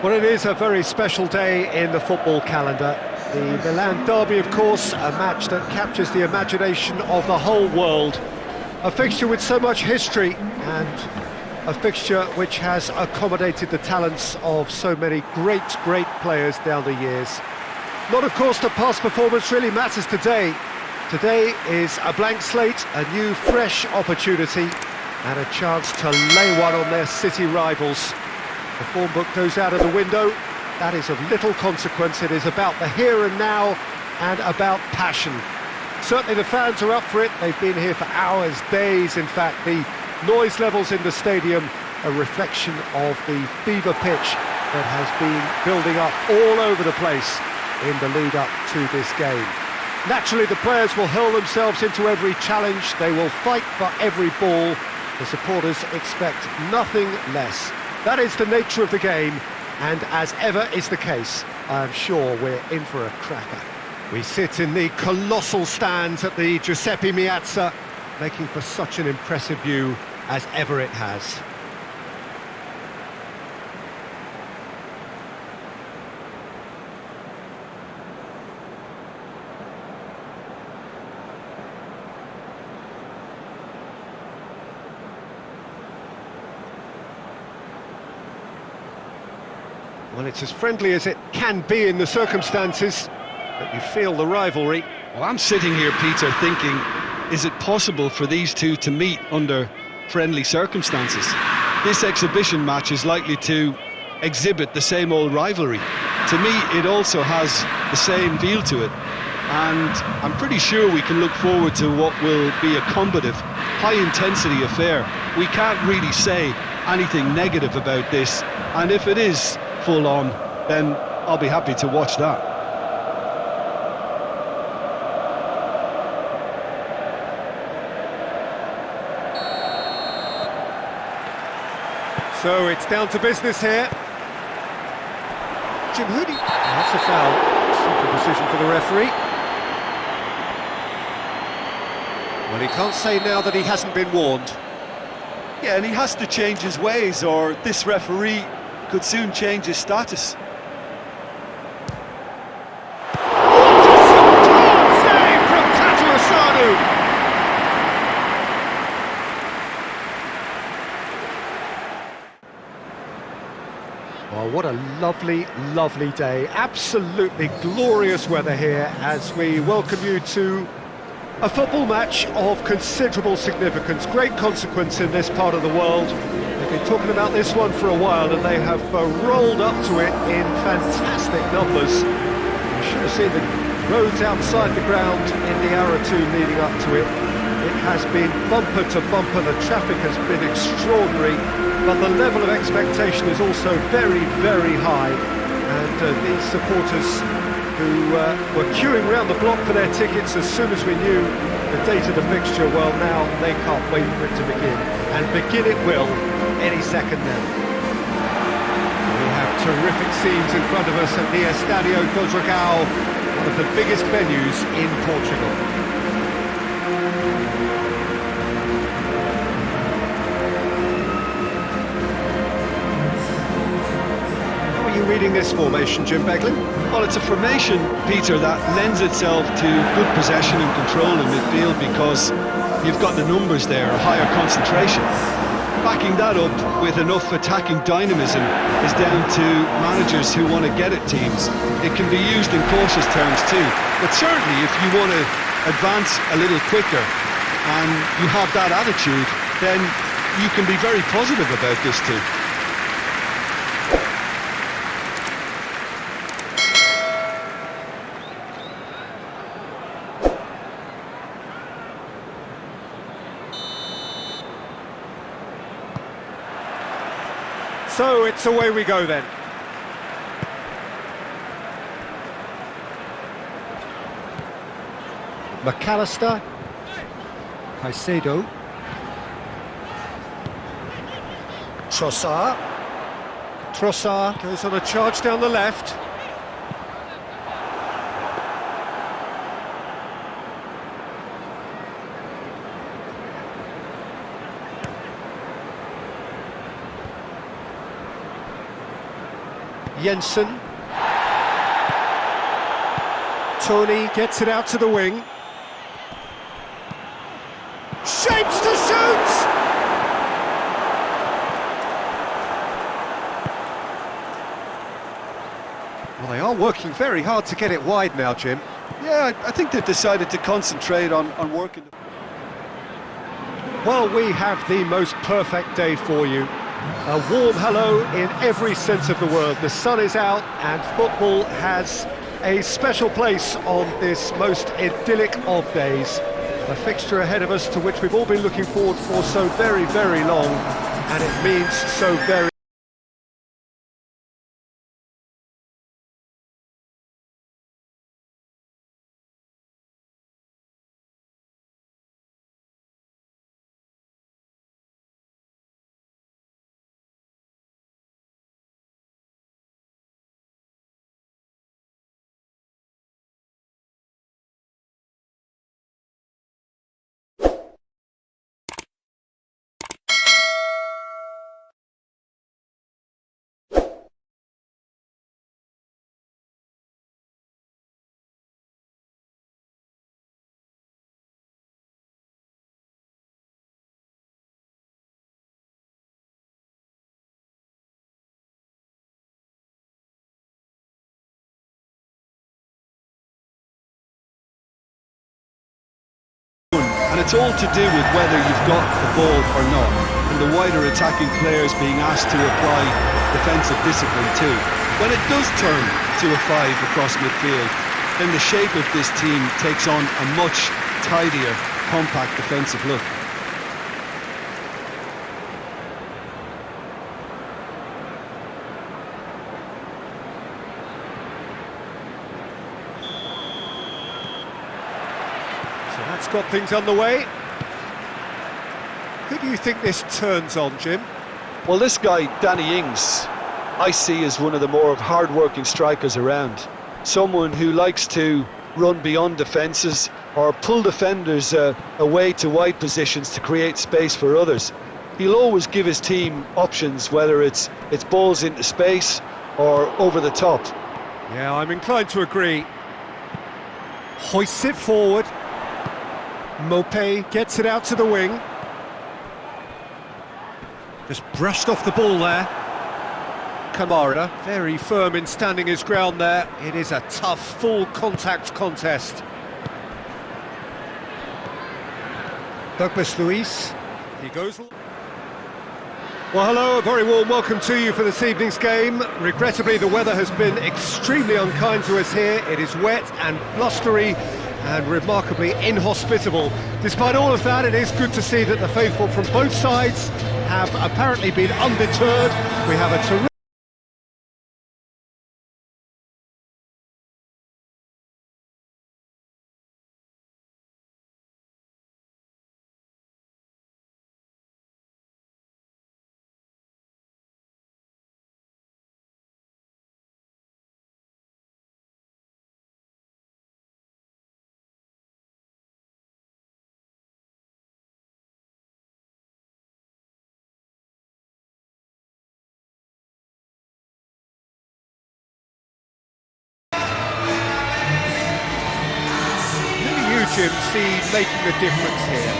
Well, it is a very special day in the football calendar. The Milan derby, of course, a match that captures the imagination of the whole world. A fixture with so much history and a fixture which has accommodated the talents of so many great players down the years. Not, of course, that past performance really matters today. Today is a blank slate, a new, fresh opportunity, and a chance to lay one on their city rivals. The form book goes out of the window. That is of little consequence. It is about the here and now and about passion. Certainly the fans are up for it. They've been here for hours, days. In fact, the noise levels in the stadium, a reflection of the fever pitch that has been building up all over the place in the lead up to this game. Naturally, the players will hurl themselves into every challenge. They will fight for every ball. The supporters expect nothing less. That is the nature of the game, and as ever is the case, I'm sure we're in for a cracker. We sit in the colossal stands at the Giuseppe Meazza, making for such an impressive view as ever it has. Well, it's as friendly as it can be in the circumstances, but you feel the rivalry. Well, I'm sitting here, Peter, thinking, is it possible for these two to meet under friendly circumstances? This exhibition match is likely to exhibit the same old rivalry. To me, it also has the same feel to it, and I'm pretty sure we can look forward to what will be a combative, high-intensity affair. We can't really say anything negative about this, and if it is full on, then I'll be happy to watch that. So it's down to business here. Jim Hoodie. That's a foul. Simple decision for the referee. Well, he can't say now that he hasn't been warned. Yeah, and he has to change his ways, or this referee could soon change his status. What a superb save from Tatarusanu! Well, what a lovely day. Absolutely glorious weather here as we welcome you to a football match of considerable significance, great consequence in this part of the world. They've been talking about this one for a while and they have rolled up to it in fantastic numbers. You should have seen the roads outside the ground in the hour or two leading up to it. It has been bumper to bumper, the traffic has been extraordinary, but the level of expectation is also very high. And these supporters who were queuing round the block for their tickets as soon as we knew the date of the fixture, well, now they can't wait for it to begin. And begin it will any second now. We have terrific scenes in front of us at the Estadio do Dragão, one of the biggest venues in Portugal. Reading this formation, Jim Beglin? Well, it's a formation, Peter, that lends itself to good possession and control in midfield because you've got the numbers there, a higher concentration. Backing that up with enough attacking dynamism is down to managers who want to get at teams. It can be used in cautious terms too, but certainly if you want to advance a little quicker and you have that attitude, then you can be very positive about this too. So it's away we go then. McAllister, Caicedo, Trossard goes on a charge down the left. Jensen. Tony gets it out to the wing. Shapes to shoot! Well, they are working very hard to get it wide now, Jim. Yeah, I think they've decided to concentrate on working. Well, we have the most perfect day for you. A warm hello in every sense of the word. The sun is out and football has a special place on this most idyllic of days. A fixture ahead of us to which we've all been looking forward for so very, very long, and it means so very. And it's all to do with whether you've got the ball or not, and the wider attacking players being asked to apply defensive discipline too. When it does turn to a 5 across midfield, then the shape of this team takes on a much tidier, compact defensive look. That's got things underway. Who do you think this turns on, Jim? Well, this guy, Danny Ings, I see as one of the more hard-working strikers around. Someone who likes to run beyond defences or pull defenders away to wide positions to create space for others. He'll always give his team options, whether it's balls into space or over the top. Yeah, I'm inclined to agree. Hoists it forward. Mopé gets it out to the wing. Just brushed off the ball there. Kamara, very firm in standing his ground there. It is a tough, full contact contest. Douglas Luiz, he goes. Well, hello, a very warm welcome to you for this evening's game. Regrettably, the weather has been extremely unkind to us here. It is wet and blustery and remarkably inhospitable. Despite all of that, it is good to see that the faithful from both sides have apparently been undeterred. We have a terrific... Jim, see making the difference here?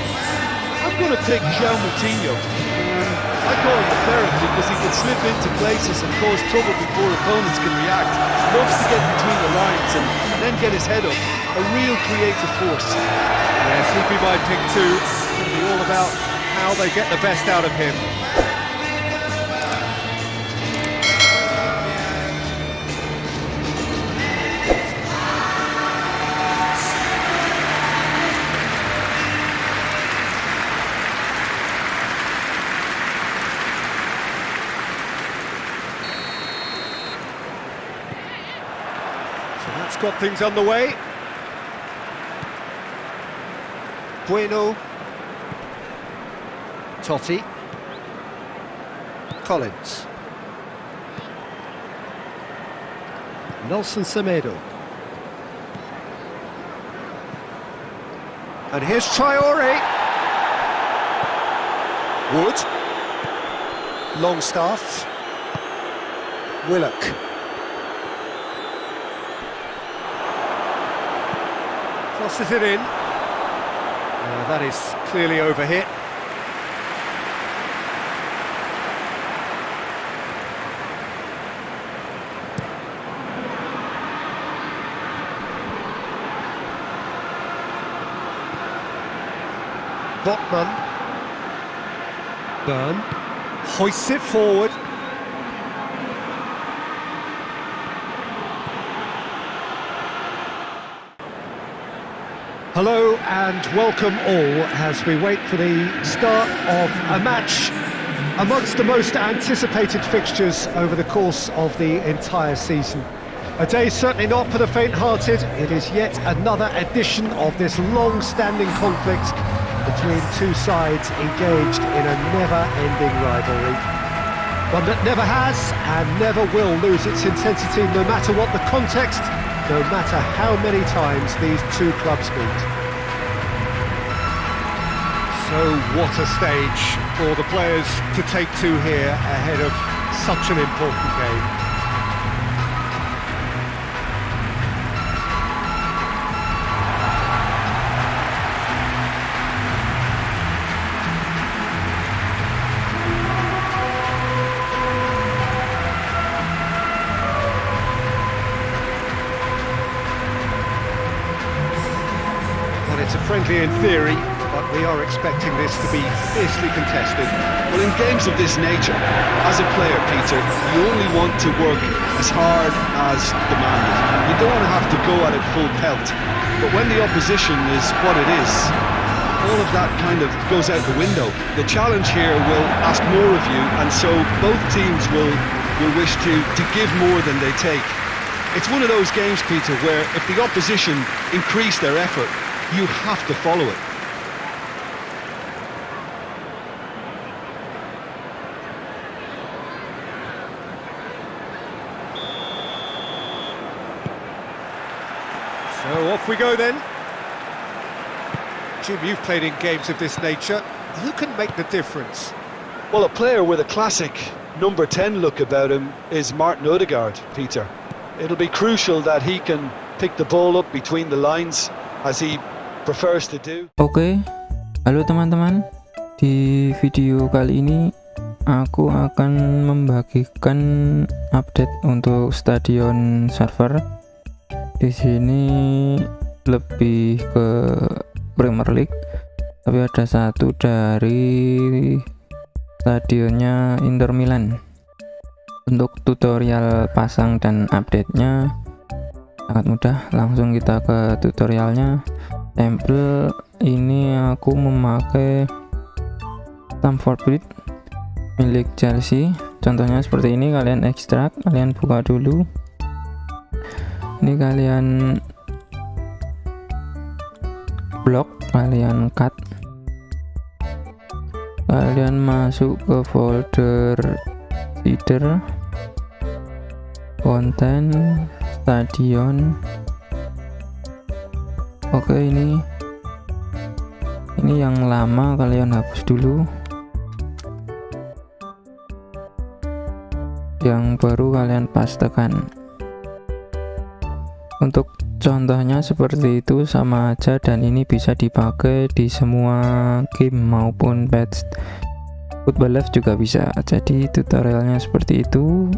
I'm going to pick João Moutinho. I call him the ferret because he can slip into places and cause trouble before opponents can react. Loves to get between the lines and then get his head up. A real creative force. Yes, he'd be my pick too. It's going to be all about how they get the best out of him. That's got things underway. Bueno. Totti. Collins. Nelson Semedo. And here's Traore. Wood. Longstaff. Willock. Crosses it in. That is clearly overhit. Botman. Byrne hoists it forward. Hello and welcome all as we wait for the start of a match amongst the most anticipated fixtures over the course of the entire season. A day certainly not for the faint-hearted. It is yet another edition of this long-standing conflict between two sides engaged in a never-ending rivalry. One that never has and never will lose its intensity, no matter what the context, no matter how many times these two clubs meet. So what a stage for the players to take to here ahead of such an important game. It's a friendly in theory, but we are expecting this to be fiercely contested. Well, in games of this nature, as a player, Peter, you only want to work as hard as demanded. You don't want to have to go at it full pelt. But when the opposition is what it is, all of that kind of goes out the window. The challenge here will ask more of you, and so both teams will wish to give more than they take. It's one of those games, Peter, where if the opposition increase their effort, you have to follow it. So off we go then. Jim, you've played in games of this nature. Who can make the difference? Well, a player with a classic number 10 look about him is Martin Odegaard, Peter. It'll be crucial that he can pick the ball up between the lines as he prefers to do. Oke, halo teman-teman. Di video kali ini aku akan membagikan update untuk stadion server. Di sini lebih ke Premier League, tapi ada satu dari stadionnya Inter Milan. Untuk tutorial pasang dan update-nya sangat mudah, langsung kita ke tutorialnya. Template ini aku memakai Stamford Bridge milik Chelsea. Contohnya seperti ini, kalian ekstrak, kalian buka dulu. Ini kalian blok, kalian cut, kalian masuk ke folder header, konten, stadion. Oke, ini yang lama kalian hapus dulu, yang baru kalian pastekan. Untuk contohnya seperti itu sama aja, dan ini bisa dipakai di semua game maupun patch. Football Live juga bisa. Jadi tutorialnya seperti itu.